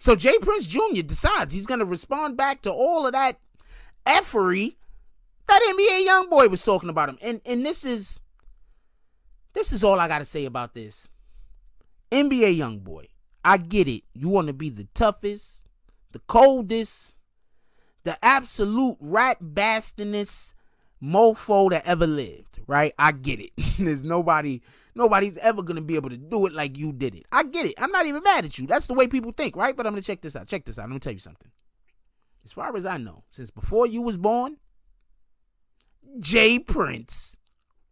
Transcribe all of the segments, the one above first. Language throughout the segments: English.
So Jay Prince Jr. decides he's going to respond back to all of that effery that NBA Youngboy was talking about him. And this is all I got to say about this. NBA Youngboy, I get it. You want to be the toughest, the coldest, the absolute rat bastardest mofo that ever lived, right? I get it. There's nobody's ever going to be able to do it like you did it. I get it. I'm not even mad at you. That's the way people think, right? But I'm going to check this out. Check this out. Let me tell you something. As far as I know, since before you was born, Jay Prince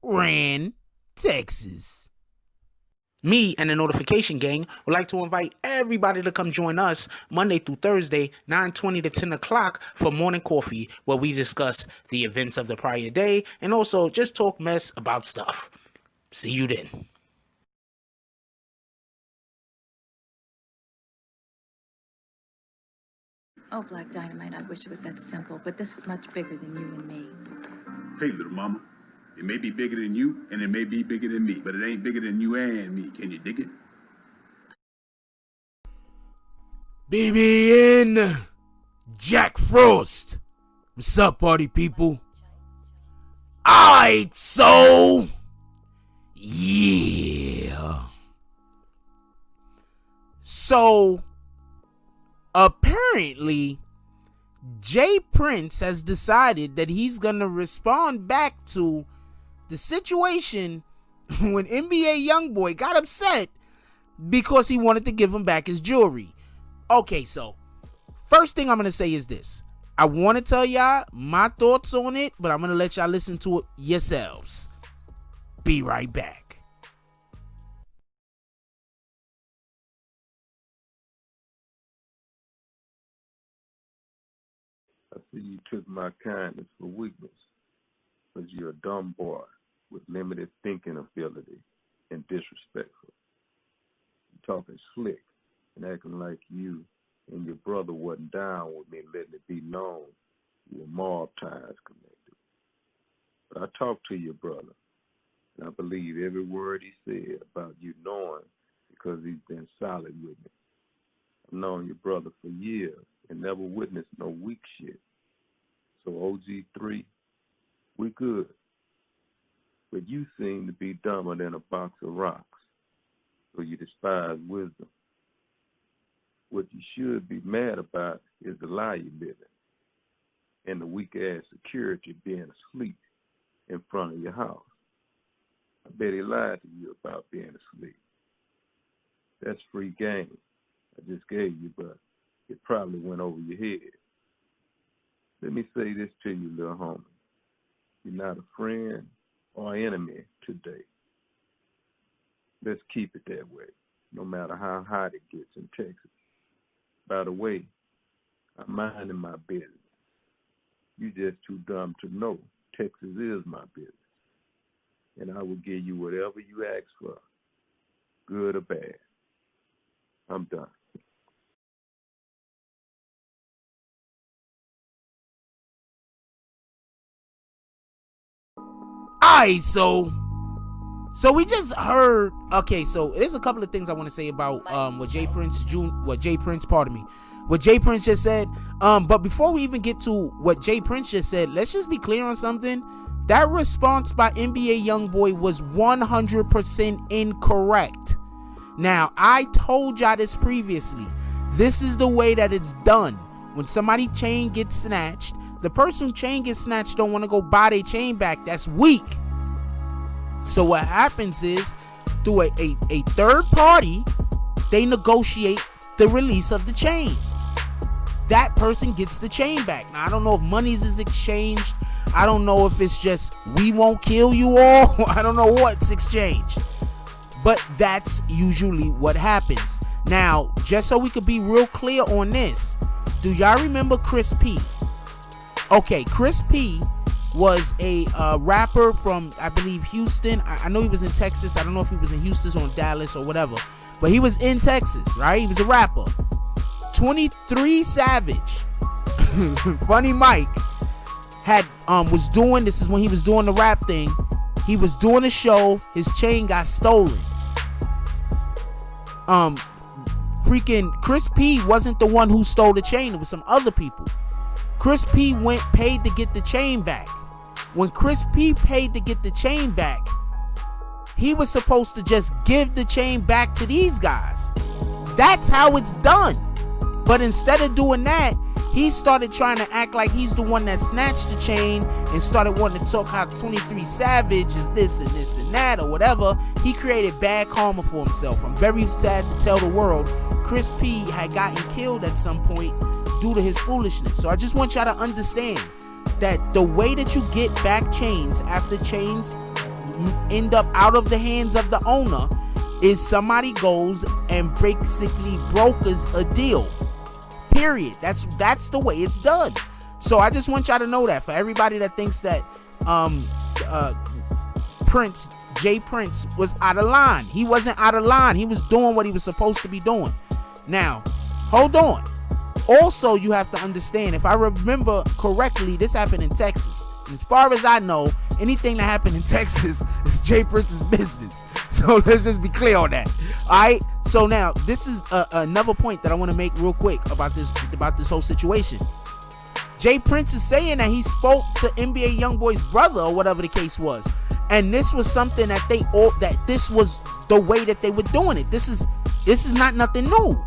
ran Texas. Me and the Notification Gang would like to invite everybody to come join us Monday through Thursday, 9:20 to 10 o'clock for morning coffee, where we discuss the events of the prior day and also just talk mess about stuff. See you then. Oh, Black Dynamite, I wish it was that simple, but this is much bigger than you and me. Hey, little mama. It may be bigger than you, and it may be bigger than me, but it ain't bigger than you and me. Can you dig it? BBN Jack Frost. What's up, party people? Alright, so yeah. So apparently Jay Prince has decided that he's gonna respond back to the situation when NBA Youngboy got upset because he wanted to give him back his jewelry. Okay, so first thing I'm gonna say is this. I want to tell y'all my thoughts on it, but I'm gonna let y'all listen to it yourselves. Be right back. I see you took my kindness for weakness, because you're a dumb boy with limited thinking ability and disrespectful. You're talking slick and acting like you and your brother wasn't down with me letting it be known you were mob ties connected. But I talked to your brother, and I believe every word he said about you knowing because he's been solid with me. I've known your brother for years and never witnessed no weak shit. So OG3, we good. But you seem to be dumber than a box of rocks, so you despise wisdom. What you should be mad about is the lie you live in and the weak-ass security being asleep in front of your house. I bet he lied to you about being asleep. That's free game I just gave you, but it probably went over your head. Let me say this to you, little homie. You're not a friend or enemy today. Let's keep it that way, no matter how hot it gets in Texas. By the way, I'm minding my business. You just too dumb to know Texas is my business. And I will give you whatever you ask for, good or bad. I'm done. Alright, so we just heard. Okay, so there's a couple of things I want to say about what Jay Prince just said. But before we even get to what Jay Prince just said, let's just be clear on something. That response by NBA Youngboy was 100% incorrect. Now, I told y'all this previously. This is the way that it's done. When somebody's chain gets snatched, the person whose chain gets snatched don't want to go buy their chain back. That's weak. So what happens is, through a third party, they negotiate the release of the chain. That person gets the chain back. Now, I don't know if monies is exchanged. I don't know if it's just, we won't kill you all. I don't know what's exchanged. But that's usually what happens. Now, just so we could be real clear on this, do y'all remember Chris P? Okay, Chris P was a rapper from, I believe, Houston. I know he was in Texas. I don't know if he was in Houston or Dallas or whatever. But he was in Texas, right? He was a rapper. 23 Savage, Funny Mike, was doing, this is when he was doing the rap thing. He was doing a show. His chain got stolen. freaking Chris P wasn't the one who stole the chain. It was some other people. Chris P paid to get the chain back. When Chris P paid to get the chain back, he was supposed to just give the chain back to these guys. That's how it's done. But instead of doing that, he started trying to act like he's the one that snatched the chain and started wanting to talk how 23 Savage is this and this and that or whatever. He created bad karma for himself. I'm very sad to tell the world, Chris P had gotten killed at some point due to his foolishness. So I just want y'all to understand that the way that you get back chains after chains end up out of the hands of the owner is somebody goes and basically brokers a deal. Period. That's the way it's done. So I just want y'all to know that for everybody that thinks that Jay Prince was out of line. He wasn't out of line. He was doing what he was supposed to be doing. Now, hold on. Also, you have to understand, if I remember correctly, this happened in Texas. As far as I know, anything that happened in Texas is Jay Prince's business. So let's just be clear on that. All right. So now this is another point that I want to make real quick about this whole situation. Jay Prince is saying that he spoke to NBA Youngboy's brother or whatever the case was, and this was something that this was the way that they were doing it. This is not nothing new.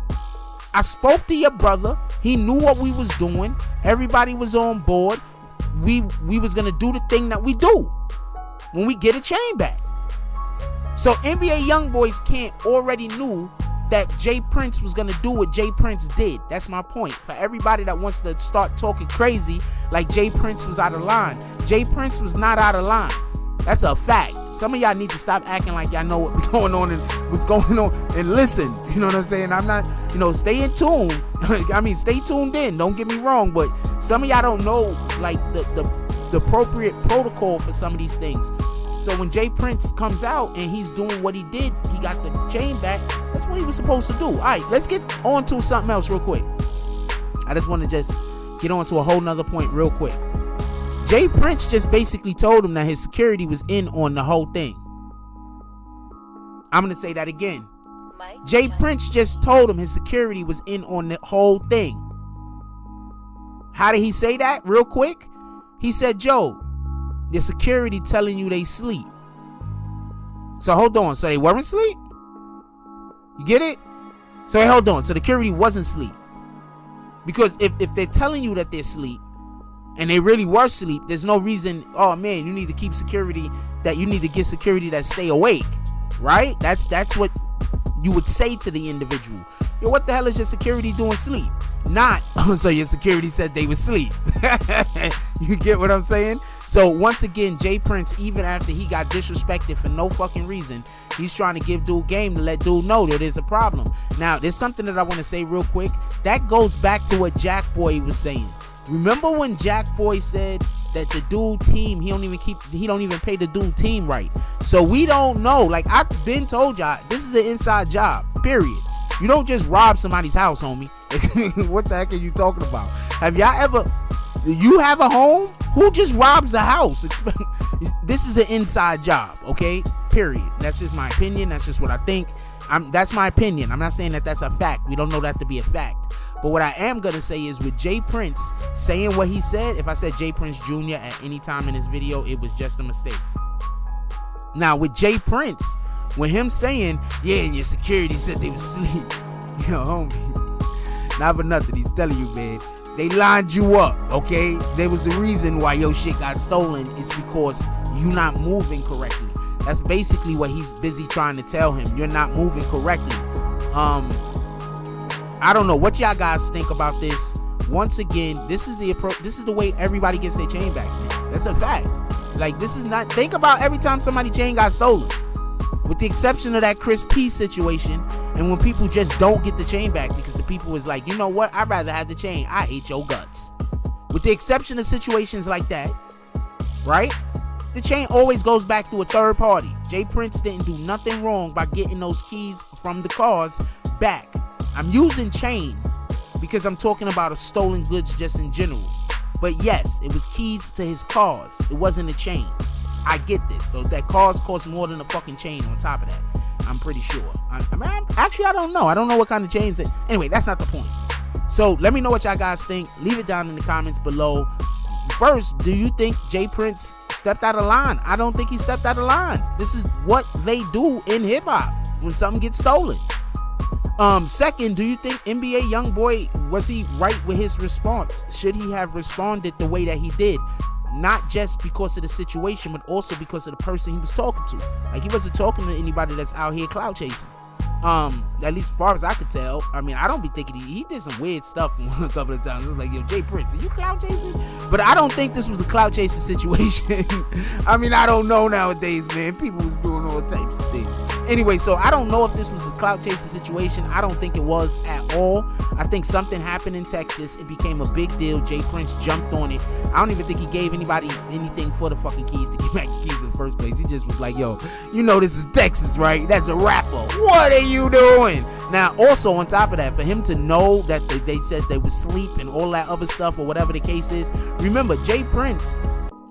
I spoke to your brother. He knew what we was doing. Everybody was on board. We was gonna do the thing that we do when we get a chain back. So NBA Youngboys can't already knew that Jay Prince was gonna do what Jay Prince did. That's my point. For everybody that wants to start talking crazy like Jay Prince was out of line, Jay Prince was not out of line. That's a fact. Some of y'all need to stop acting like y'all know what's going on and what's going on and listen. You know what I'm saying? I'm not, stay in tune. I mean, stay tuned in. Don't get me wrong, but some of y'all don't know like the appropriate protocol for some of these things. So when Jay Prince comes out and he's doing what he did, he got the chain back. That's what he was supposed to do. All right, let's get on to something else real quick. I just want to get on to a whole nother point real quick. Jay Prince just basically told him that his security was in on the whole thing. I'm going to say that again. Jay Prince just told him his security was in on the whole thing. How did he say that? Real quick. He said, Joe, your security telling you they sleep. So hold on. So they weren't asleep? You get it? So hey, hold on. So the security wasn't asleep. Because if they're telling you that they're asleep, and they really were asleep, there's no reason, oh man, you need to keep security, that you need to get security that stay awake, right? That's what you would say to the individual. Yo, what the hell is your security doing sleep? Not, so your security said they were asleep. You get what I'm saying? So once again, Jay Prince, even after he got disrespected for no fucking reason, he's trying to give dude game to let dude know that there's a problem. Now, there's something that I want to say real quick. That goes back to what Jack Boy was saying. Remember when Jack Boy said that the dude team, he don't even pay the dude team right. So we don't know. Like I've been told y'all, this is an inside job, period. You don't just rob somebody's house, homie. What the heck are you talking about? Have y'all ever, you have a home? Who just robs a house? This is an inside job, okay? Period. That's just my opinion. That's just what I think. That's my opinion. I'm not saying that that's a fact. We don't know that to be a fact. But what I am going to say is with Jay Prince saying what he said, if I said Jay Prince Jr. at any time in this video, it was just a mistake. Now with Jay Prince, with him saying, yeah, and your security said they was asleep. Yo, homie, not for nothing. He's telling you, man, they lined you up, okay? There was a reason why your shit got stolen. It's because you not moving correctly. That's basically what he's busy trying to tell him. You're not moving correctly. I don't know what y'all guys think about this. Once again, this is the approach. This is the way everybody gets their chain back, man. That's a fact. Like, this is not, think about every time somebody chain got stolen, with the exception of that Chris P situation, and when people just don't get the chain back because the people was like, you know what, I'd rather have the chain. I hate your guts. With the exception of situations like that, right? The chain always goes back to a third party. Jay Prince didn't do nothing wrong by getting those keys from the cars back. I'm using chain because I'm talking about a stolen goods just in general. But yes, it was keys to his cars. It wasn't a chain. I get this. Those that cars cost more than a fucking chain on top of that. I'm pretty sure. Actually, I don't know. I don't know what kind of chains it. Anyway, that's not the point. So let me know what y'all guys think. Leave it down in the comments below. First, do you think Jay Prince stepped out of line? I don't think he stepped out of line. This is what they do in hip hop when something gets stolen. Second, do you think NBA Youngboy, was he right with his response? Should he have responded the way that he did? Not just because of the situation, but also because of the person he was talking to. Like, he wasn't talking to anybody that's out here clout chasing. At least as far as I could tell. I mean, I don't be thinking he did some weird stuff a couple of times. It was like, yo, Jay Prince, are you clout chasing? But I don't think this was a clout chasing situation. I mean, I don't know nowadays, man. People was doing all types of things. Anyway, so I don't know if this was a clout chasing situation. I don't think it was at all. I think something happened in Texas. It became a big deal. Jay Prince jumped on it. I don't even think he gave anybody anything for the fucking keys to get back the keys in the first place. He just was like, yo, you know this is Texas, right? That's a rapper. What are you doing? Now, also on top of that, for him to know that they said they would sleep and all that other stuff or whatever the case is, remember, Jay Prince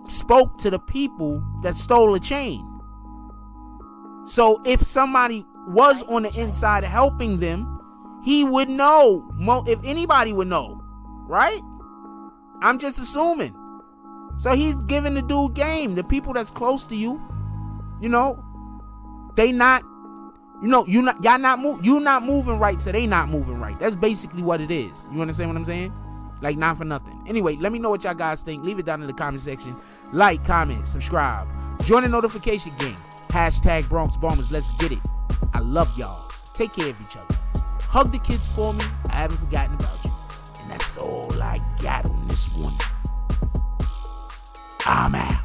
spoke to the people that stole a chain. So if somebody was on the inside helping them, he would know. If anybody would know, right? I'm just assuming. So he's giving the dude game. The people that's close to you, you know, they not, you know, you're not moving right, so they not moving right. That's basically what it is. You understand what I'm saying? Like, not for nothing. Anyway, let me know what y'all guys think. Leave it down in the comment section. Like, comment, subscribe. Join the notification gang. Hashtag Bronx Bombers. Let's get it. I love y'all. Take care of each other. Hug the kids for me. I haven't forgotten about you. And that's all I got on this one. I'm out.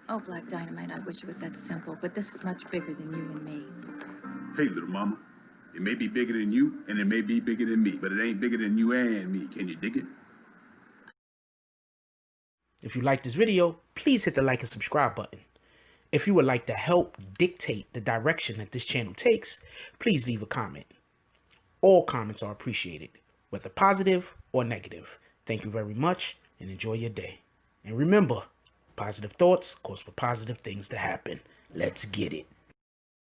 Oh, Black Dynamite, I wish it was that simple, but this is much bigger than you and me. Hey, little mama. It may be bigger than you, and it may be bigger than me, but it ain't bigger than you and me. Can you dig it? If you like this video, please hit the like and subscribe button. If you would like to help dictate the direction that this channel takes, please leave a comment. All comments are appreciated, whether positive or negative. Thank you very much and enjoy your day. And remember, positive thoughts cause for positive things to happen. Let's get it.